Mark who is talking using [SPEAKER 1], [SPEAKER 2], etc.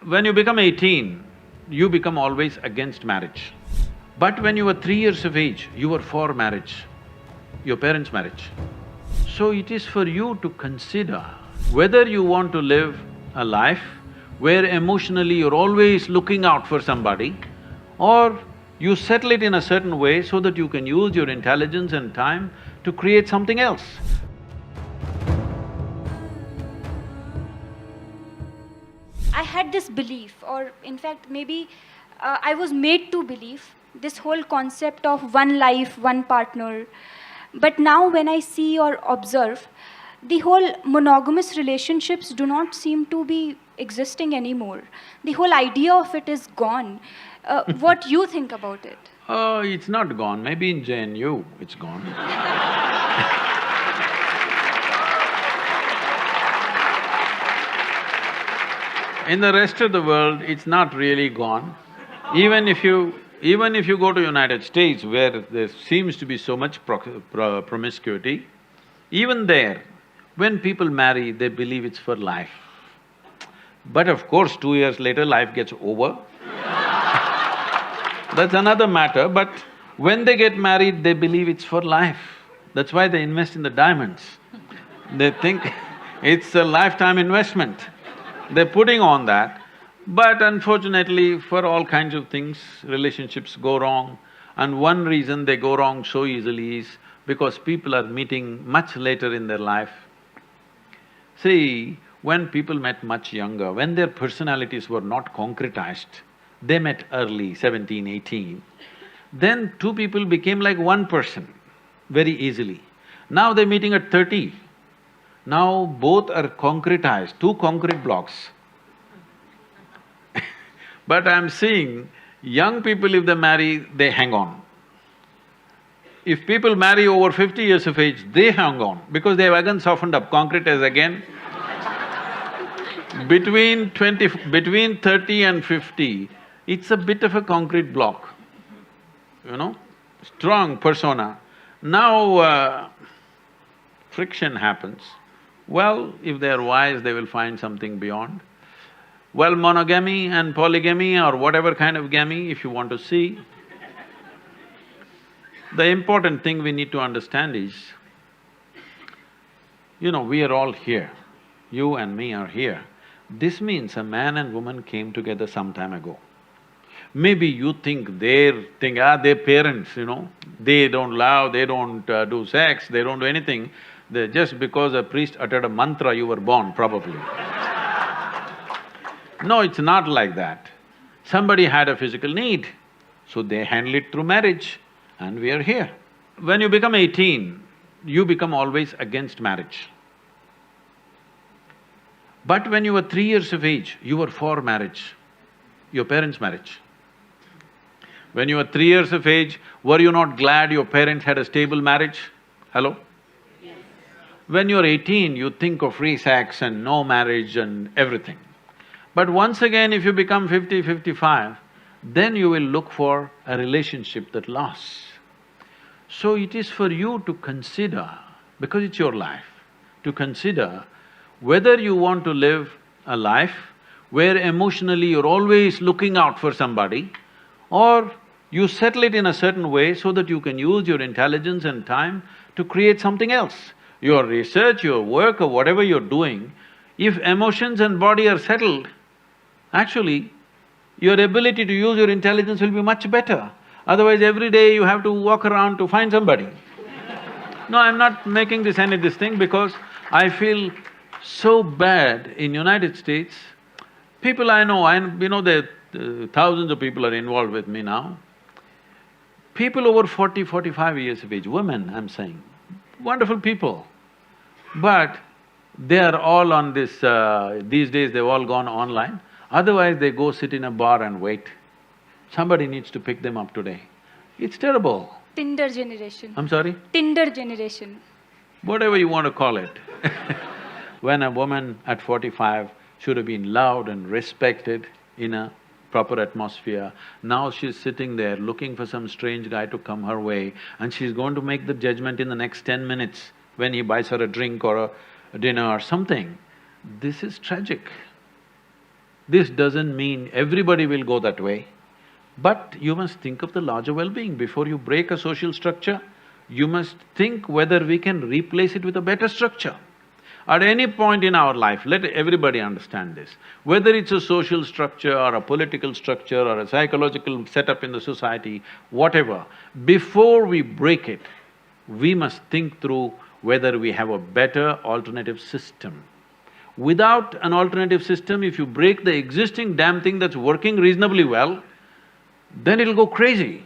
[SPEAKER 1] When you become 18, you become always against marriage. But when you were 3 years of age, you were for marriage, your parents' marriage. So it is for you to consider whether you want to live a life where emotionally you're always looking out for somebody, or you settle it in a certain way so that you can use your intelligence and time to create something else.
[SPEAKER 2] I had this belief, or in fact, maybe I was made to believe this whole concept of one life, one partner. But now, when I see or observe, the whole monogamous relationships do not seem to be existing anymore. The whole idea of it is gone. What you think about it?
[SPEAKER 1] Oh, it's not gone, maybe in JNU it's gone. In the rest of the world, it's not really gone. Even if you go to United States where there seems to be so much promiscuity, even there, when people marry, they believe it's for life. But of course, 2 years later, life gets over. That's another matter, but when they get married, they believe it's for life. That's why they invest in the diamonds. They think it's a lifetime investment. They're putting on that, but unfortunately, for all kinds of things, relationships go wrong. And one reason they go wrong so easily is because people are meeting much later in their life. See, when people met much younger, when their personalities were not concretized, they met early, 17, 18, then two people became like one person very easily. Now they're meeting at 30. Now both are concretized, two concrete blocks. But I'm seeing young people, if they marry, they hang on. If people marry over 50 years of age, they hang on because they have again softened up, concrete is again. Between 30 and 50, it's a bit of a concrete block, you know, strong persona. Now, friction happens. Well, if they are wise, they will find something beyond. Well, monogamy and polygamy or whatever kind of gamy, if you want to see, the important thing we need to understand is, you know, we are all here, you and me are here. This means a man and woman came together some time ago. Maybe you think their parents, you know, they don't love, they don't do sex, they don't do anything. Just because a priest uttered a mantra, you were born, probably. No, it's not like that. Somebody had a physical need, so they handle it through marriage, and we are here. When you become 18, you become always against marriage. But when you were 3 years of age, you were for marriage, your parents' marriage. When you were 3 years of age, were you not glad your parents had a stable marriage? Hello? When you're 18, you think of free sex and no marriage and everything. But once again, if you become 50, 55, then you will look for a relationship that lasts. So it is for you to consider, because it's your life, to consider whether you want to live a life where emotionally you're always looking out for somebody, or you settle it in a certain way so that you can use your intelligence and time to create something else. Your research, your work or whatever you're doing, if emotions and body are settled, actually, your ability to use your intelligence will be much better. Otherwise, every day you have to walk around to find somebody. No, I'm not making this thing because I feel so bad in United States. People I know, that thousands of people are involved with me now. People over 40, 45 years of age, women, I'm saying, wonderful people. But they are all on this… these days they've all gone online. Otherwise, they go sit in a bar and wait. Somebody needs to pick them up today. It's terrible.
[SPEAKER 2] Tinder generation.
[SPEAKER 1] I'm sorry?
[SPEAKER 2] Tinder generation.
[SPEAKER 1] Whatever you want to call it. When a woman at 45 should have been loved and respected in a proper atmosphere, now she's sitting there looking for some strange guy to come her way, and she's going to make the judgment in the next 10 minutes when he buys her a drink or a dinner or something. This is tragic. This doesn't mean everybody will go that way, but you must think of the larger well-being. Before you break a social structure, you must think whether we can replace it with a better structure. At any point in our life, let everybody understand this, whether it's a social structure or a political structure or a psychological setup in the society, whatever, before we break it, we must think through whether we have a better alternative system. Without an alternative system, if you break the existing damn thing that's working reasonably well, then it'll go crazy.